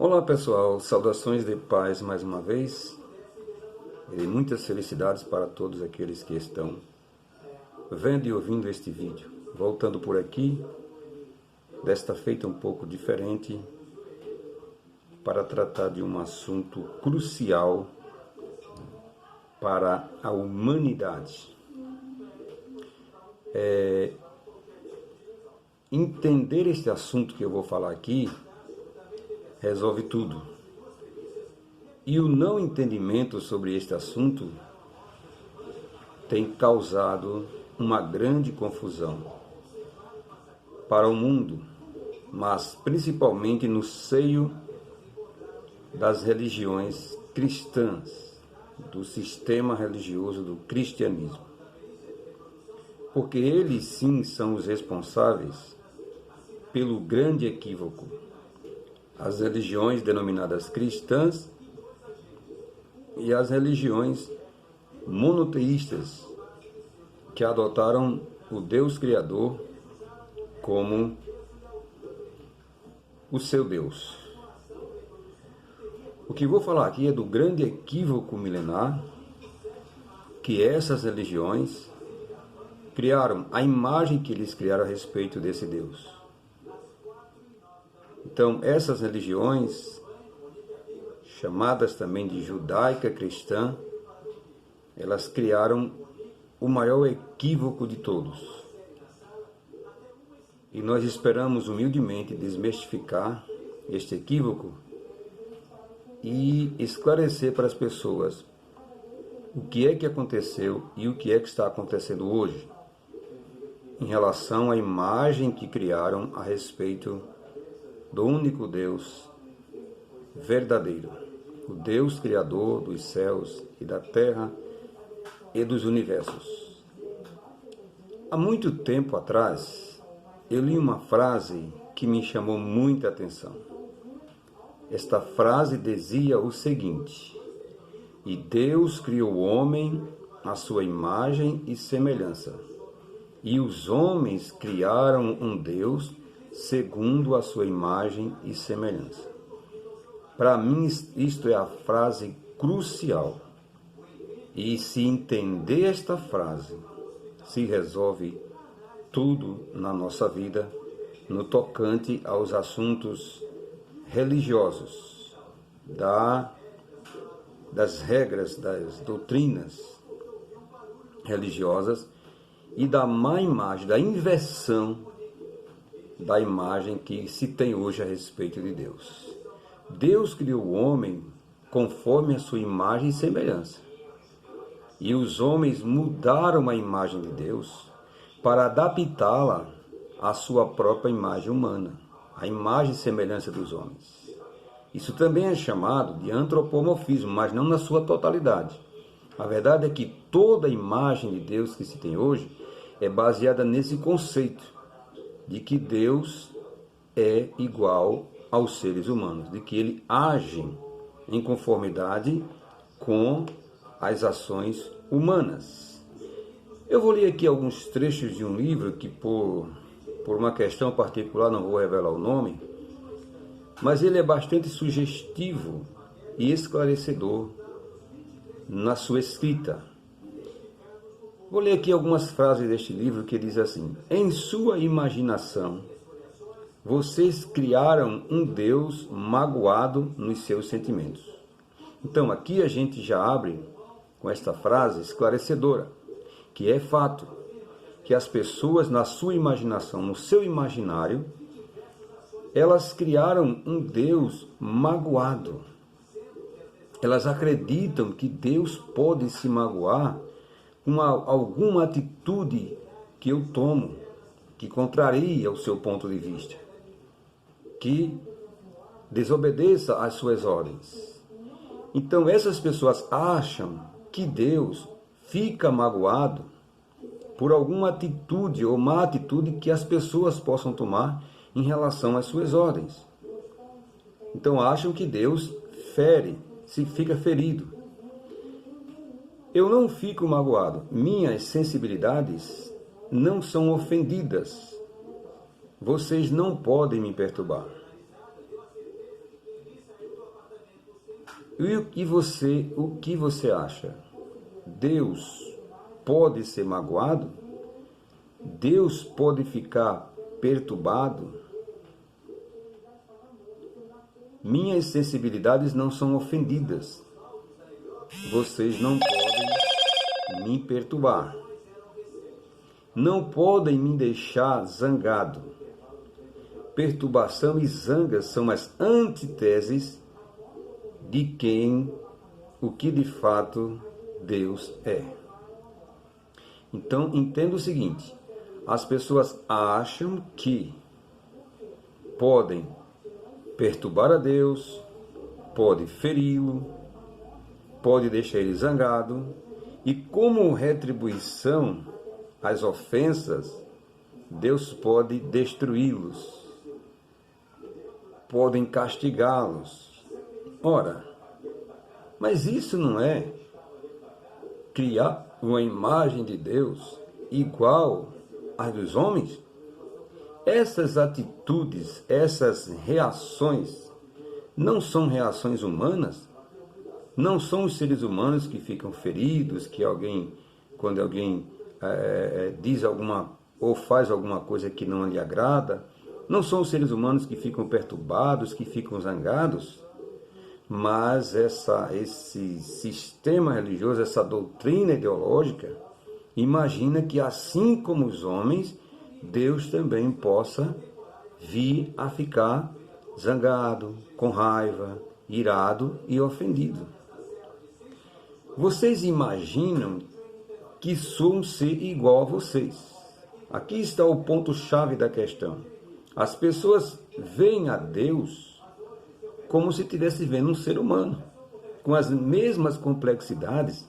Olá pessoal, saudações de paz mais uma vez e muitas felicidades para todos aqueles que estão vendo e ouvindo este vídeo. Voltando por aqui, desta feita um pouco diferente, para tratar de um assunto crucial para a humanidade. Entender este assunto que eu vou falar aqui resolve tudo. E o não entendimento sobre este assunto tem causado uma grande confusão para o mundo, mas principalmente no seio das religiões cristãs, do sistema religioso do cristianismo. Porque eles sim são os responsáveis pelo grande equívoco. As religiões denominadas cristãs e as religiões monoteístas, que adotaram o Deus Criador como o seu Deus. O que vou falar aqui é do grande equívoco milenar que essas religiões criaram, a imagem que eles criaram a respeito desse Deus. Então, essas religiões, chamadas também de judaica cristã, elas criaram o maior equívoco de todos. E nós esperamos humildemente desmistificar este equívoco e esclarecer para as pessoas o que é que aconteceu e o que é que está acontecendo hoje em relação à imagem que criaram a respeito do único Deus verdadeiro, o Deus Criador dos céus e da terra e dos universos. Há muito tempo atrás, eu li uma frase que me chamou muita atenção. Esta frase dizia o seguinte: e Deus criou o homem à sua imagem e semelhança, e os homens criaram um Deus segundo a sua imagem e semelhança. Para mim, isto é a frase crucial. E se entender esta frase, se resolve tudo na nossa vida, no tocante aos assuntos religiosos, das regras, das doutrinas religiosas e da má imagem, da inversão da imagem que se tem hoje a respeito de Deus. Deus criou o homem conforme a sua imagem e semelhança. E os homens mudaram a imagem de Deus para adaptá-la à sua própria imagem humana, a imagem e semelhança dos homens. Isso também é chamado de antropomorfismo, mas não na sua totalidade. A verdade é que toda a imagem de Deus que se tem hoje é baseada nesse conceito de que Deus é igual aos seres humanos, de que ele age em conformidade com as ações humanas. Eu vou ler aqui alguns trechos de um livro que, por uma questão particular, não vou revelar o nome, mas ele é bastante sugestivo e esclarecedor na sua escrita. Vou ler aqui algumas frases deste livro que diz assim: em sua imaginação, vocês criaram um Deus magoado nos seus sentimentos. Então aqui a gente já abre com esta frase esclarecedora, que é fato, que as pessoas na sua imaginação, no seu imaginário, elas criaram um Deus magoado. Elas acreditam que Deus pode se magoar com alguma atitude que eu tomo, que contraria o seu ponto de vista, que desobedeça às suas ordens. Então essas pessoas acham que Deus fica magoado por alguma atitude ou má atitude que as pessoas possam tomar em relação às suas ordens. Então acham que Deus fica ferido. Eu não fico magoado. Minhas sensibilidades não são ofendidas. Vocês não podem me perturbar. O que você acha? Deus pode ser magoado? Deus pode ficar perturbado? Minhas sensibilidades não são ofendidas. Vocês não podem me perturbar. Não podem me deixar zangado. Perturbação e zanga são as antíteses de o que de fato Deus é. Então, entenda o seguinte: as pessoas acham que podem perturbar a Deus, pode feri-lo, pode deixar ele zangado, e como retribuição às ofensas, Deus pode destruí-los, podem castigá-los. Ora, mas isso não é criar uma imagem de Deus igual às dos homens? Essas atitudes, essas reações, não são reações humanas? Não são os seres humanos que ficam feridos, que quando alguém diz alguma ou faz alguma coisa que não lhe agrada? Não são os seres humanos que ficam perturbados, que ficam zangados? Mas esse sistema religioso, essa doutrina ideológica, imagina que assim como os homens, Deus também possa vir a ficar zangado, com raiva, irado e ofendido. Vocês imaginam que sou um ser igual a vocês. Aqui está o ponto-chave da questão. As pessoas veem a Deus como se estivesse vendo um ser humano, com as mesmas complexidades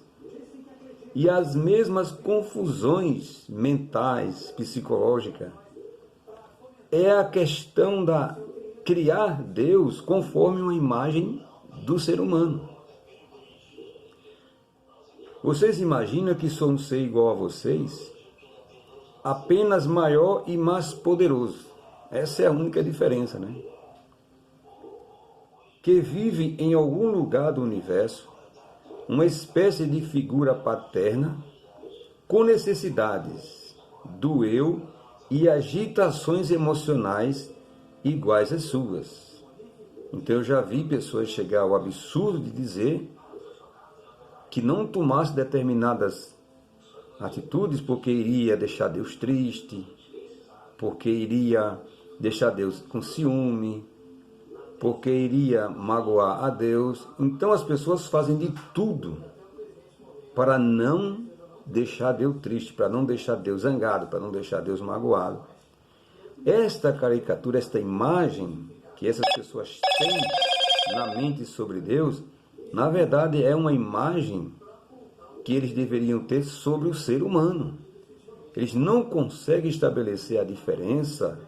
e as mesmas confusões mentais, psicológicas. É a questão da criar Deus conforme uma imagem do ser humano. Vocês imaginam que sou um ser igual a vocês? Apenas maior e mais poderoso. Essa é a única diferença, né? Que vive em algum lugar do universo, uma espécie de figura paterna, com necessidades do eu e agitações emocionais iguais às suas. Então eu já vi pessoas chegar ao absurdo de dizer que não tomasse determinadas atitudes porque iria deixar Deus triste, porque iria deixar Deus com ciúme, porque iria magoar a Deus. Então as pessoas fazem de tudo para não deixar Deus triste, para não deixar Deus zangado, para não deixar Deus magoado. Esta caricatura, esta imagem que essas pessoas têm na mente sobre Deus, na verdade é uma imagem que eles deveriam ter sobre o ser humano. Eles não conseguem estabelecer a diferença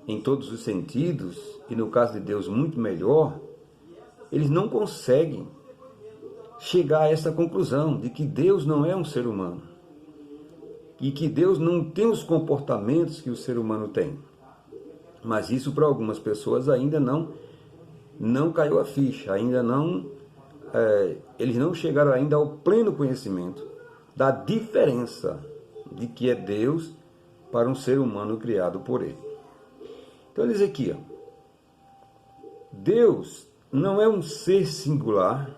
em todos os sentidos, e no caso de Deus muito melhor. Eles não conseguem chegar a essa conclusão de que Deus não é um ser humano e que Deus não tem os comportamentos que o ser humano tem. Mas isso para algumas pessoas ainda não caiu a ficha, ainda não eles não chegaram ainda ao pleno conhecimento da diferença de que é Deus para um ser humano criado por Ele. Então diz aqui, Deus não é um ser singular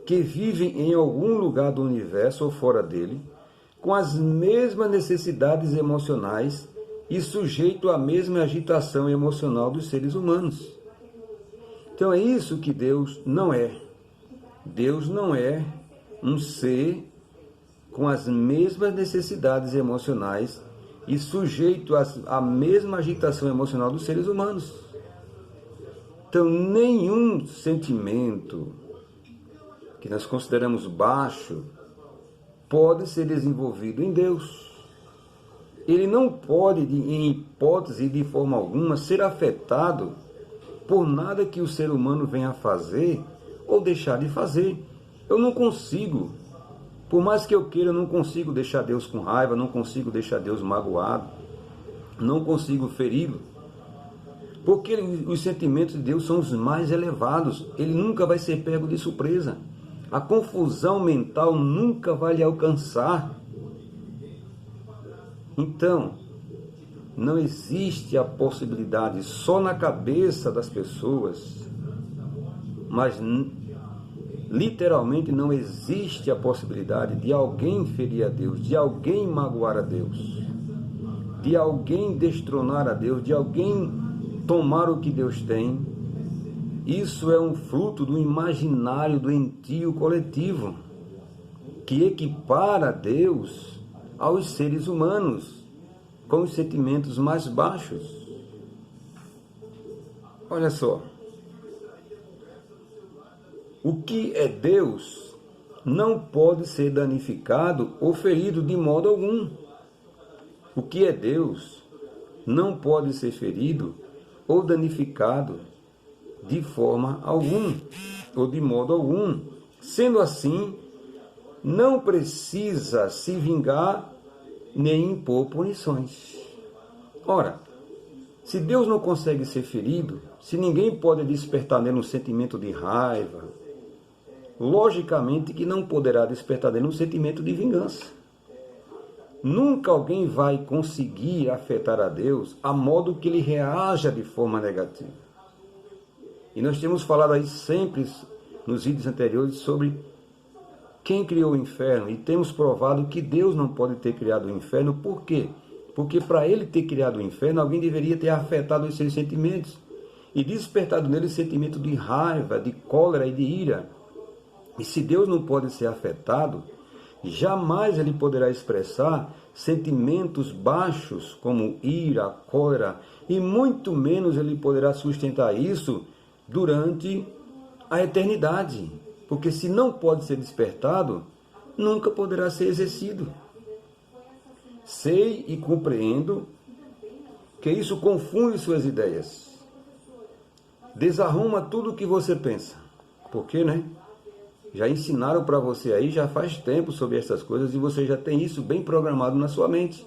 que vive em algum lugar do universo ou fora dele, com as mesmas necessidades emocionais e sujeito à mesma agitação emocional dos seres humanos. Então é isso que Deus não é. Deus não é um ser com as mesmas necessidades emocionais e sujeito à mesma agitação emocional dos seres humanos. Então, nenhum sentimento que nós consideramos baixo pode ser desenvolvido em Deus. Ele não pode, em hipótese de forma alguma, ser afetado por nada que o ser humano venha a fazer ou deixar de fazer. Eu não consigo, por mais que eu queira, eu não consigo deixar Deus com raiva, não consigo deixar Deus magoado, não consigo feri-lo. Porque os sentimentos de Deus são os mais elevados. Ele nunca vai ser pego de surpresa. A confusão mental nunca vai lhe alcançar. Então, não existe a possibilidade só na cabeça das pessoas, mas literalmente não existe a possibilidade de alguém ferir a Deus, de alguém magoar a Deus, de alguém destronar a Deus, de alguém tomar o que Deus tem. Isso é um fruto do imaginário doentio coletivo, que equipara Deus aos seres humanos, com os sentimentos mais baixos. Olha só. O que é Deus não pode ser danificado ou ferido de modo algum. O que é Deus não pode ser ferido ou danificado de forma alguma, ou de modo algum. Sendo assim, não precisa se vingar nem impor punições. Ora, se Deus não consegue ser ferido, se ninguém pode despertar nele um sentimento de raiva, logicamente que não poderá despertar nele um sentimento de vingança. Nunca alguém vai conseguir afetar a Deus a modo que ele reaja de forma negativa. E nós temos falado aí sempre nos vídeos anteriores sobre quem criou o inferno, e temos provado que Deus não pode ter criado o inferno. Por quê? Porque para ele ter criado o inferno, alguém deveria ter afetado os seus sentimentos e despertado nele o sentimento de raiva, de cólera e de ira. E se Deus não pode ser afetado, jamais ele poderá expressar sentimentos baixos como ira, cólera, e muito menos ele poderá sustentar isso durante a eternidade. Porque se não pode ser despertado, nunca poderá ser exercido. Sei e compreendo que isso confunde suas ideias. Desarruma tudo o que você pensa. Por quê, né? Já ensinaram para você aí, já faz tempo sobre essas coisas, e você já tem isso bem programado na sua mente.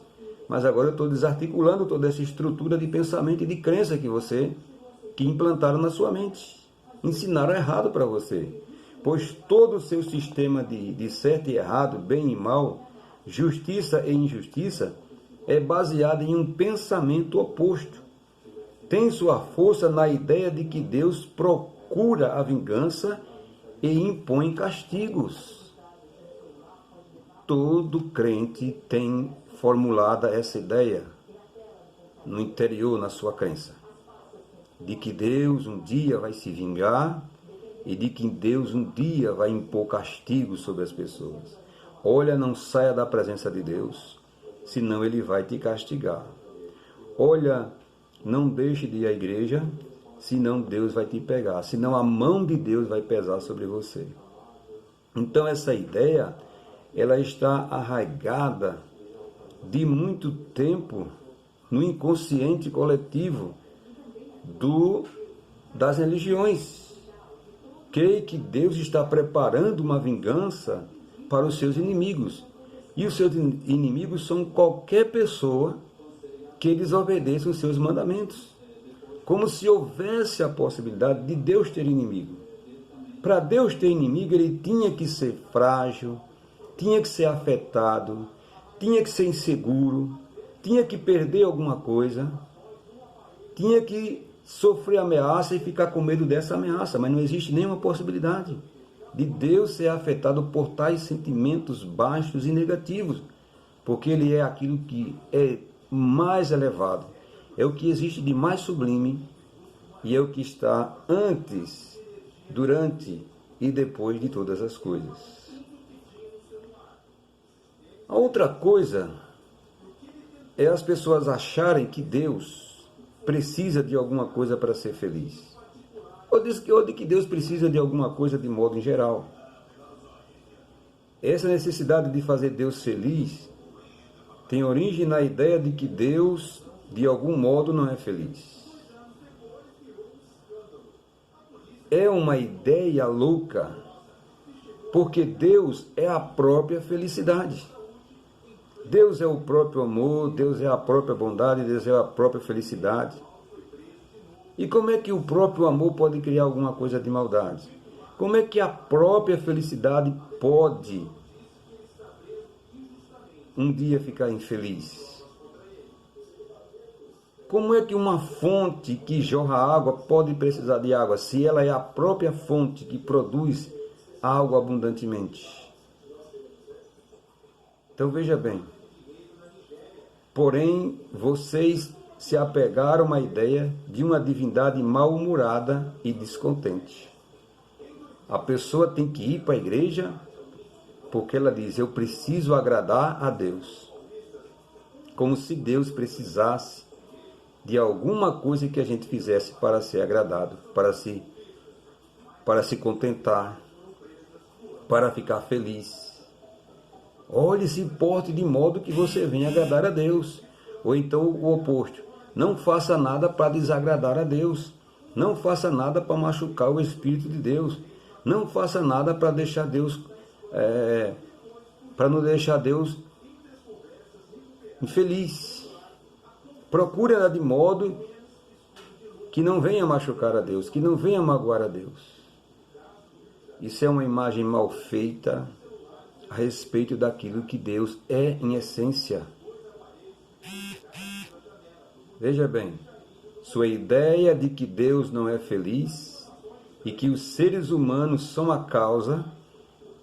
Mas agora eu estou desarticulando toda essa estrutura de pensamento e de crença que implantaram na sua mente. Ensinaram errado para você. Pois todo o seu sistema de certo e errado, bem e mal, justiça e injustiça, é baseado em um pensamento oposto. Tem sua força na ideia de que Deus procura a vingança e impõe castigos. Todo crente tem formulada essa ideia no interior, na sua crença, de que Deus um dia vai se vingar e de que Deus um dia vai impor castigo sobre as pessoas. Olha, não saia da presença de Deus, senão Ele vai te castigar. Olha, não deixe de ir à igreja, senão Deus vai te pegar, senão a mão de Deus vai pesar sobre você. Então essa ideia, ela está arraigada de muito tempo no inconsciente coletivo das religiões. Creio que Deus está preparando uma vingança para os seus inimigos. E os seus inimigos são qualquer pessoa que desobedeça os seus mandamentos. Como se houvesse a possibilidade de Deus ter inimigo. Para Deus ter inimigo, ele tinha que ser frágil, tinha que ser afetado, tinha que ser inseguro, tinha que perder alguma coisa, tinha que sofrer ameaça e ficar com medo dessa ameaça, mas não existe nenhuma possibilidade de Deus ser afetado por tais sentimentos baixos e negativos, porque Ele é aquilo que é mais elevado, é o que existe de mais sublime e é o que está antes, durante e depois de todas as coisas. A outra coisa é as pessoas acharem que Deus precisa de alguma coisa para ser feliz. Ou de que Deus precisa de alguma coisa de modo em geral. Essa necessidade de fazer Deus feliz tem origem na ideia de que Deus, de algum modo, não é feliz. É uma ideia louca, porque Deus é a própria felicidade. Deus é o próprio amor, Deus é a própria bondade, Deus é a própria felicidade. E como é que o próprio amor pode criar alguma coisa de maldade? Como é que a própria felicidade pode um dia ficar infeliz? Como é que uma fonte que jorra água pode precisar de água, se ela é a própria fonte que produz água abundantemente? Então veja bem, porém vocês se apegaram a uma ideia de uma divindade mal-humorada e descontente. A pessoa tem que ir para a igreja porque ela diz, eu preciso agradar a Deus. Como se Deus precisasse de alguma coisa que a gente fizesse para ser agradado, para se contentar, para ficar feliz. Olhe, se porte de modo que você venha agradar a Deus. Ou então o oposto. Não faça nada para desagradar a Deus. Não faça nada para machucar o Espírito de Deus. Não faça nada para deixar Deus, para não deixar Deus infeliz. Procure ela de modo que não venha machucar a Deus, que não venha magoar a Deus. Isso é uma imagem mal feita a respeito daquilo que Deus é em essência. Veja bem, sua ideia de que Deus não é feliz e que os seres humanos são a causa,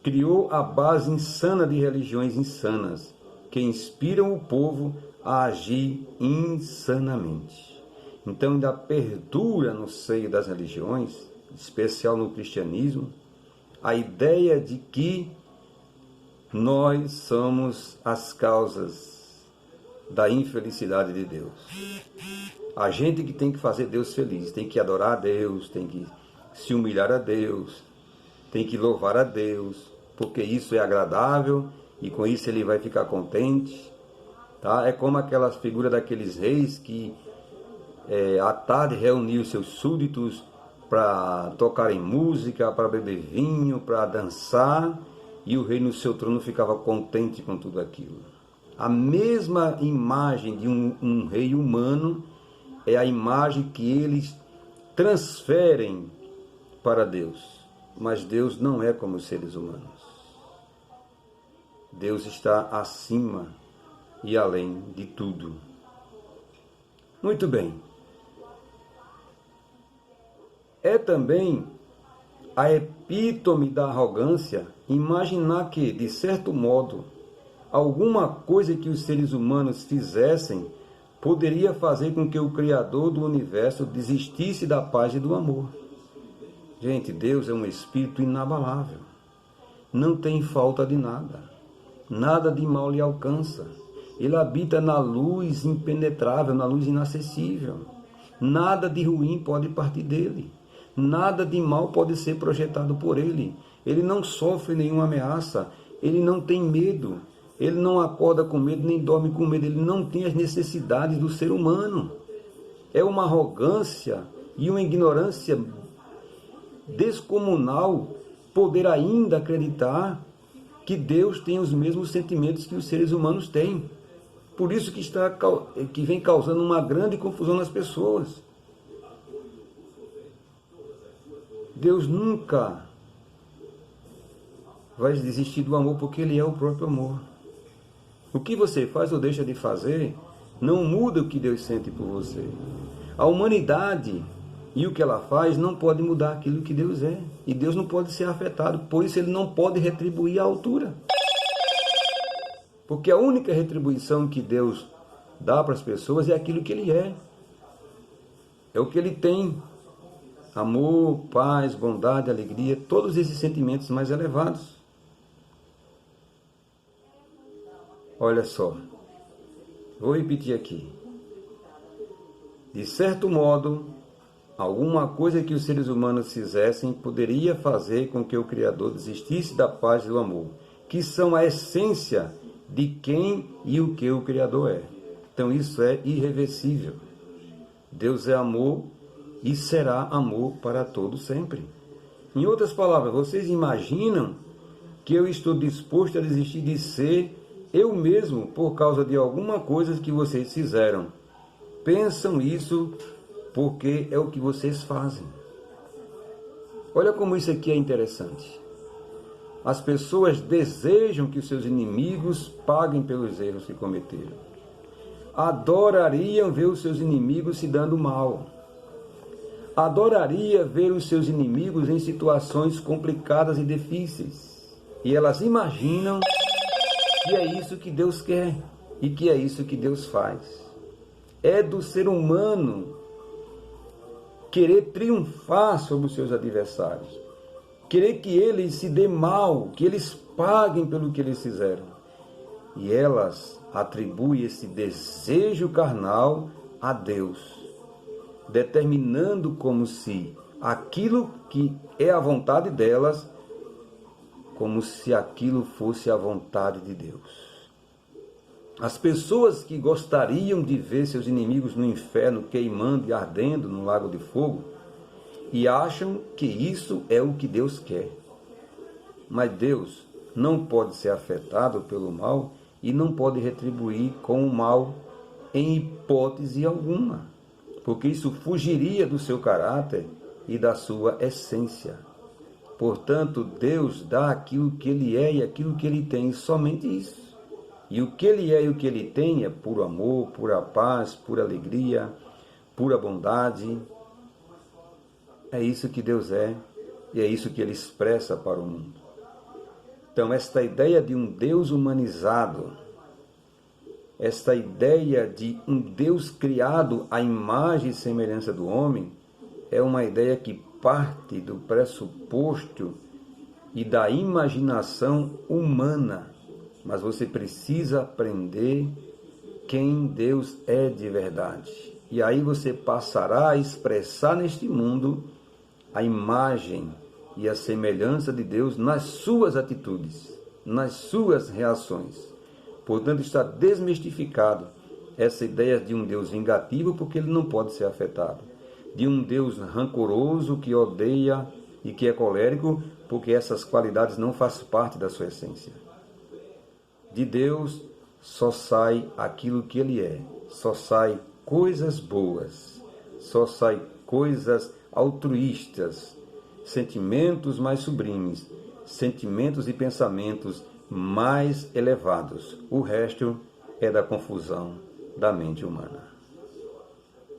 criou a base insana de religiões insanas, que inspiram o povo a agir insanamente. Então ainda perdura no seio das religiões, em especial no cristianismo, a ideia de que nós somos as causas da infelicidade de Deus. A gente que tem que fazer Deus feliz, tem que adorar a Deus, tem que se humilhar a Deus, tem que louvar a Deus, porque isso é agradável e com isso ele vai ficar contente. Tá? É como aquela figura daqueles reis que à tarde reuniam seus súditos para tocarem música, para beber vinho, para dançar, e o rei no seu trono ficava contente com tudo aquilo. A mesma imagem de um rei humano é a imagem que eles transferem para Deus. Mas Deus não é como os seres humanos. Deus está acima e além de tudo. Muito bem. É também a epítome da arrogância imaginar que, de certo modo, alguma coisa que os seres humanos fizessem poderia fazer com que o Criador do universo desistisse da paz e do amor. Gente, Deus é um espírito inabalável. Não tem falta de nada. Nada de mal lhe alcança. Ele habita na luz impenetrável, na luz inacessível. Nada de ruim pode partir dele. Nada de mal pode ser projetado por ele. Ele não sofre nenhuma ameaça. Ele não tem medo. Ele não acorda com medo, nem dorme com medo. Ele não tem as necessidades do ser humano. É uma arrogância e uma ignorância descomunal poder ainda acreditar que Deus tem os mesmos sentimentos que os seres humanos têm. Por isso que vem causando uma grande confusão nas pessoas. Deus nunca vai desistir do amor, porque Ele é o próprio amor. O que você faz ou deixa de fazer não muda o que Deus sente por você. A humanidade e o que ela faz não pode mudar aquilo que Deus é. E Deus não pode ser afetado, por isso Ele não pode retribuir à altura. Porque a única retribuição que Deus dá para as pessoas é aquilo que Ele é. É o que Ele tem. Amor, paz, bondade, alegria, todos esses sentimentos mais elevados. Olha só, vou repetir aqui. De certo modo, alguma coisa que os seres humanos fizessem poderia fazer com que o Criador desistisse da paz e do amor, que são a essência de quem e o que o Criador é. Então isso é irreversível. Deus é amor e será amor para todo sempre. Em outras palavras, vocês imaginam que eu estou disposto a desistir de ser eu mesmo por causa de alguma coisa que vocês fizeram? Pensam isso porque é o que vocês fazem. Olha como isso aqui é interessante. As pessoas desejam que os seus inimigos paguem pelos erros que cometeram. Adorariam ver os seus inimigos se dando mal. Adoraria ver os seus inimigos em situações complicadas e difíceis. E elas imaginam que é isso que Deus quer e que é isso que Deus faz. É do ser humano querer triunfar sobre os seus adversários, querer que eles se dêem mal, que eles paguem pelo que eles fizeram. E elas atribuem esse desejo carnal a Deus, determinando como se aquilo que é a vontade delas, como se aquilo fosse a vontade de Deus. As pessoas que gostariam de ver seus inimigos no inferno queimando e ardendo no lago de fogo, e acham que isso é o que Deus quer. Mas Deus não pode ser afetado pelo mal e não pode retribuir com o mal em hipótese alguma, porque isso fugiria do seu caráter e da sua essência. Portanto, Deus dá aquilo que Ele é e aquilo que Ele tem, somente isso. E o que Ele é e o que Ele tem é puro amor, pura paz, pura alegria, pura bondade. É isso que Deus é e é isso que Ele expressa para o mundo. Então, esta ideia de um Deus humanizado, esta ideia de um Deus criado à imagem e semelhança do homem, é uma ideia que parte do pressuposto e da imaginação humana. Mas você precisa aprender quem Deus é de verdade. E aí você passará a expressar neste mundo a imagem e a semelhança de Deus nas suas atitudes, nas suas reações. Portanto, está desmistificado essa ideia de um Deus vingativo, porque ele não pode ser afetado. De um Deus rancoroso que odeia e que é colérico, porque essas qualidades não fazem parte da sua essência. De Deus só sai aquilo que Ele é, só sai coisas boas, só sai coisas altruístas, sentimentos mais sublimes, sentimentos e pensamentos mais elevados. O resto é da confusão da mente humana.